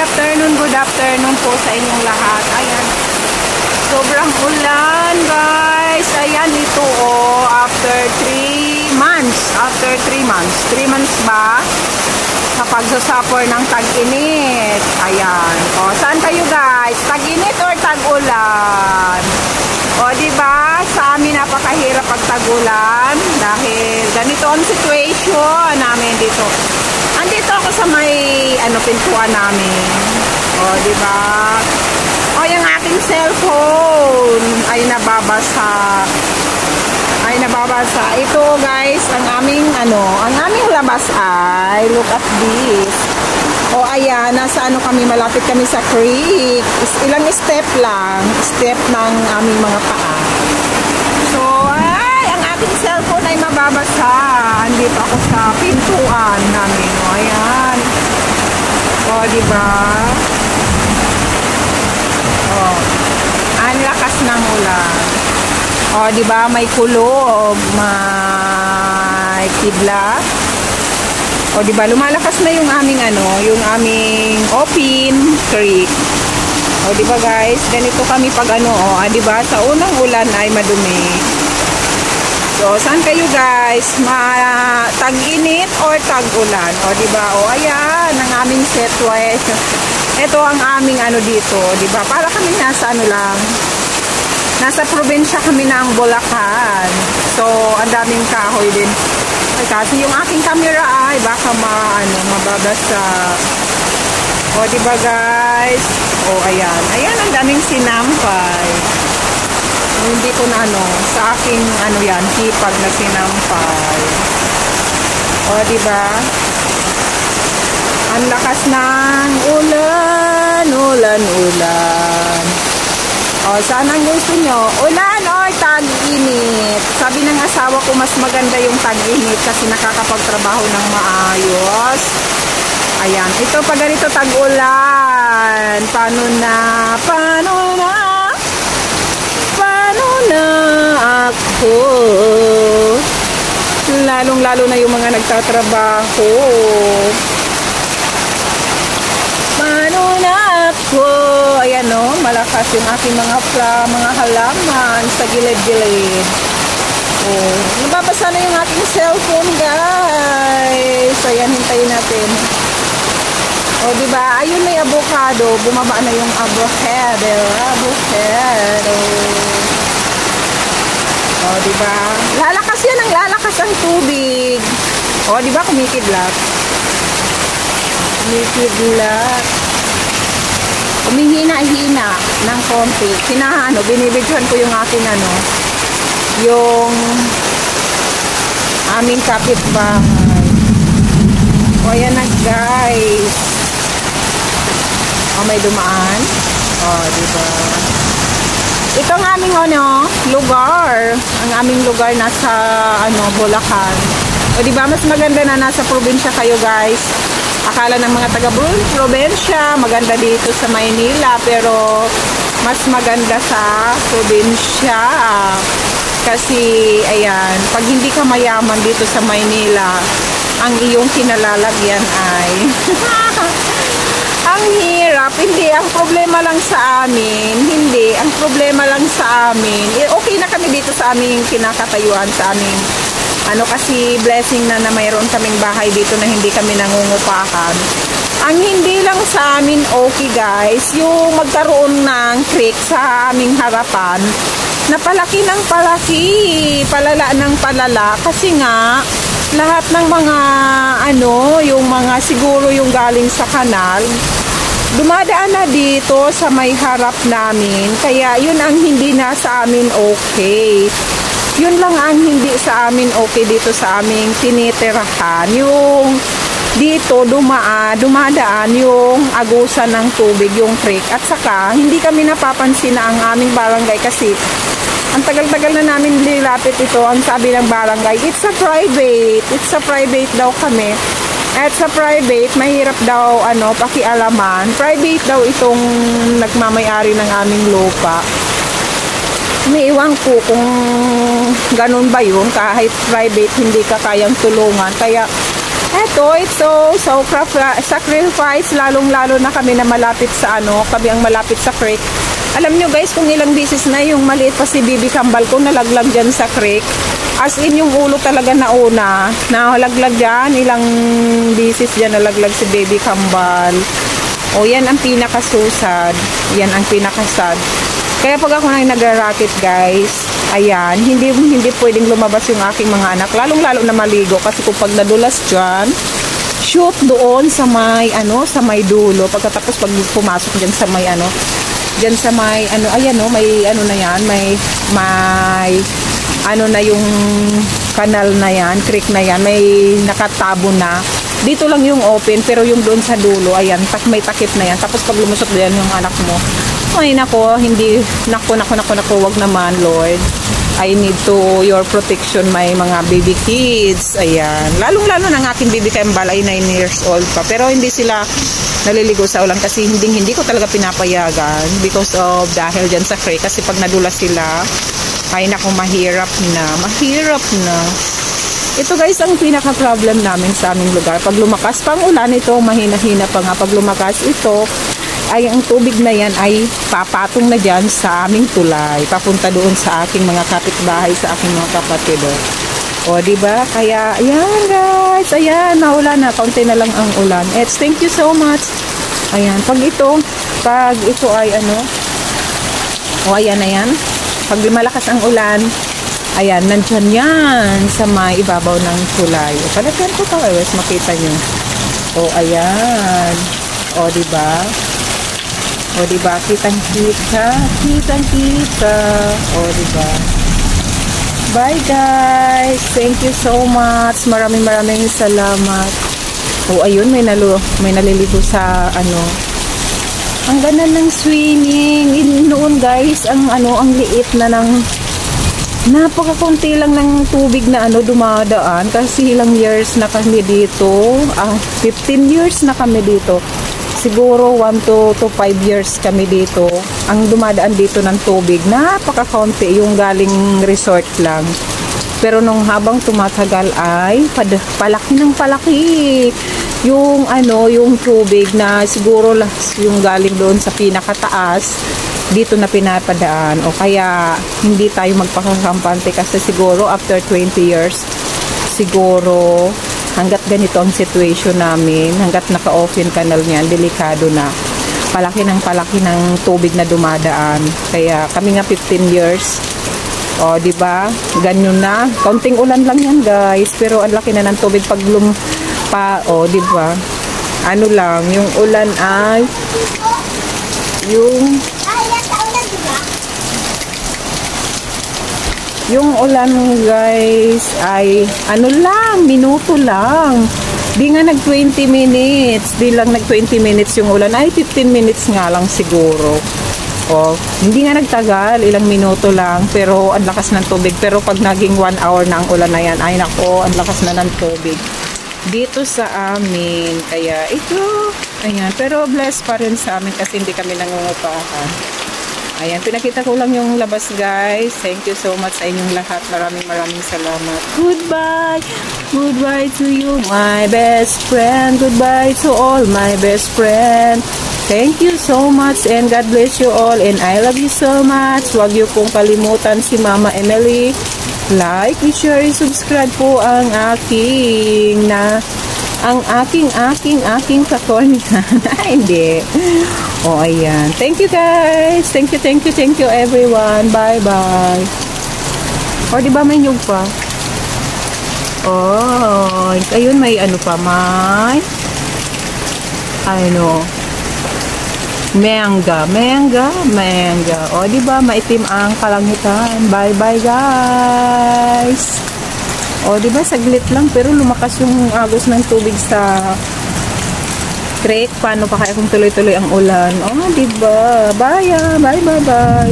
good afternoon po sa inyong lahat. Ayan, sobrang ulan guys. Ayan, ito after 3 months. 3 months ba? Sa pagsasuffer ng tag-init. Ayan. Saan kayo guys? Tag-init or tag-ulan? Diba? Sa amin napakahirap pag tag-ulan dahil ganito ang situation namin dito. Andito ako sa may pintuan namin. Diba? Yung ating cellphone ay nababasa. Ito guys, ang aming labas ay look at this. Ayan, nasa kami, malapit kami sa creek. Ilang step ng aming mga paa. So, ang ating cellphone ay mababasa. Andito ako sa pintuan namin. Ayan. Diba? Ang lakas ng ulan. Diba? May kulog, may kidlat. Diba? Lumalakas na yung aming open creek. Diba guys? Ganito kami pag diba? Sa unang ulan ay madumi. So, saan kayo guys? Tag-init or tag-ulan? Diba? Ayan, ang aming situation. Ito ang aming dito. Diba? Para kami nasa nasa probinsya kami ng Bulacan. So, ang daming kahoy din. Kasi yung aking camera ay baka mababasa. Diba guys? Ayan. Ayan, ang daming sinampay. Hindi ko na sa aking hipag na sinampay. Diba? Ang lakas ng ulan. Saan ang gusto nyo? Ulan o tag-init? Sabi ng asawa ko mas maganda yung tag-init kasi nakakapagtrabaho ng maayos. Ayan. Ito pag ganito tag-ulan. Paano na ako? Lalong-lalo na yung mga nagtatrabaho. Paano na ako? Ayan malakas yung aking mga halaman sa gilid-gilid. Nababasa na yung aking cellphone guys. Ayan, hintayin natin. Diba? Ayun na yung avocado. Bumaba na yung avocado. Diba? Lalakas yan, ang lalakas ang tubig. Diba? Kumikidlat. Humihina-hina ng konti. Binibidyohan ko yung aking yung aming kapitbahay. Ayan na guys. May dumaan. Diba? Ito ang aming lugar. Ang aming lugar nasa Bulacan. Diba? Mas maganda na nasa probinsya kayo guys. Akala ng mga taga-probinsya maganda dito sa Maynila, pero mas maganda sa probinsya. Kasi ayan, pag hindi ka mayaman dito sa Maynila, ang iyong kinalalagyan ay ang hirap. Hindi, ang problema lang sa amin. Okay na kami dito sa aming kinakatayuan, sa aming kasi blessing na mayroon kaming bahay dito na hindi kami nangungupahan. Ang hindi lang sa amin okay guys, yung magkaroon ng creek sa aming harapan na palaki ng palaki, palala ng palala, kasi nga lahat ng mga yung mga siguro yung galing sa kanal dumadaan na dito sa may harap namin, kaya yun ang hindi na sa amin okay. Yun lang ang hindi sa amin okay dito sa aming tinitirahan. Yung dito dumadaan yung agusan ng tubig, yung creek. At saka hindi kami napapansin na ang aming barangay kasi ang tagal-tagal na namin nilapit ito. Ang sabi ng barangay, it's a private daw kami. At sa private, mahirap daw pakialaman. Private daw itong nagmamayari ng aming lupa. Umiiwan ko kung ganun ba yun, kahit private hindi ka kayang tulungan. Kaya Eto, it's so sacrifice, lalong-lalo na kami na malapit sa kami ang malapit sa creek. Alam nyo guys, kung ilang bisis na yung maliit pa si Bibi Kambal ko nalaglag dyan sa creek. As in, yung ulo talaga nauna, nalaglag dyan, ilang bisis dyan nalaglag si Baby Kambal. O, yan ang pinakasusad. Yan ang pinakasad. Kaya pag ako na nagra-racket guys, ayan, hindi pwedeng lumabas yung aking mga anak. Lalong-lalo na maligo kasi kung pag nadulas dyan, shoot doon sa may, sa may dulo. Pagkatapos pag pumasok dyan sa may, dyan sa may, ayan may, na yan, may, na yung kanal na yan, creek na yan, may nakatabo na. Dito lang yung open, pero yung doon sa dulo, ayan, may takip na yan. Tapos pag lumusot diyan yung anak mo, ay nako, hindi, nako, wag naman, Lord. I need to your protection, my mga baby kids. Ayan. Lalong-lalo ng aking baby Kambal ay 9 years old pa. Pero hindi sila naliligo sa ulan kasi hindi ko talaga pinapayagan because of dahil dyan sa creek. Kasi pag nadulas sila, ay nako, mahirap na. Ito guys, ang pinaka-problem namin sa aming lugar. Pag lumakas pang ulan, ito mahina-hina pa nga. Pag lumakas ito, ay ang tubig na yan ay papatong na dyan sa aming tulay. Papunta doon sa aking mga kapitbahay, sa aking mga kapatid. O, diba? Kaya, ayan guys, ayan, naulan na. Kaunti na lang ang ulan. Thank you so much. Ayan, pag ito ay o, ayan na yan. Pag lumalakas ang ulan, ayan, nandyan yan sa may ibabaw ng tulay. O, palagyan ko pa, makita nyo. O, ayan. O, diba? O, diba? Kitang-kita. O, diba? Bye, guys. Thank you so much. Maraming salamat. O, ayun, may naliligo sa, ang ganda ng swimming. Noon, guys, ang liit na ng, napakakunti lang ng tubig na dumadaan. Kasi ilang years na kami dito. 15 years na kami dito. Siguro 1 to 5 years kami dito. Ang dumadaan dito ng tubig, napakakunti yung galing resort lang. Pero nung habang tumatagal ay palaki ng palaki yung yung tubig na siguro yung galing doon sa pinakataas dito na pinapadaan. O kaya hindi tayo magpakakampante kasi siguro after 20 years siguro hanggat ganito ang situation namin, hanggat naka-open canal niyan, delikado na. Palaki ng tubig na dumadaan. Kaya kami nga 15 years. O, di ba? Ganyan na. Kaunting ulan lang yan, guys. Pero ang laki na ng tubig pag o, di ba? Lang, yung ulan ay yung ulan guys ay lang, minuto lang. Di nga nag 20 minutes. Di lang nag 20 minutes yung ulan. Ay 15 minutes nga lang siguro. O, hindi nga nagtagal. Ilang minuto lang. Pero ang lakas ng tubig. Pero pag naging 1 hour na ang ulan na yan, ay nako, ang lakas na ng tubig dito sa amin. Kaya ito, ayan. Pero blessed pa rin sa amin kasi hindi kami nangungupahan. Ayan, pinakita ko lang yung labas guys. Thank you so much sa inyong lahat. Maraming salamat. Goodbye. Goodbye to you, my best friend. Goodbye to all my best friend. Thank you so much and God bless you all and I love you so much. Huwag niyo pong kalimutan si Mama Emily. Like, share, subscribe po ang aking kakornihan. Hindi. O, ayan. Thank you, guys. Thank you, everyone. Bye-bye. O, diba may nyug pa? Oh, ayun, may pa, may manga. O, diba, maitim ang kalangitan. Bye-bye, guys. O, diba, saglit lang, pero lumakas yung agos ng tubig sa creek. Paano pa kaya kung tuloy-tuloy ang ulan? O, diba? Bye.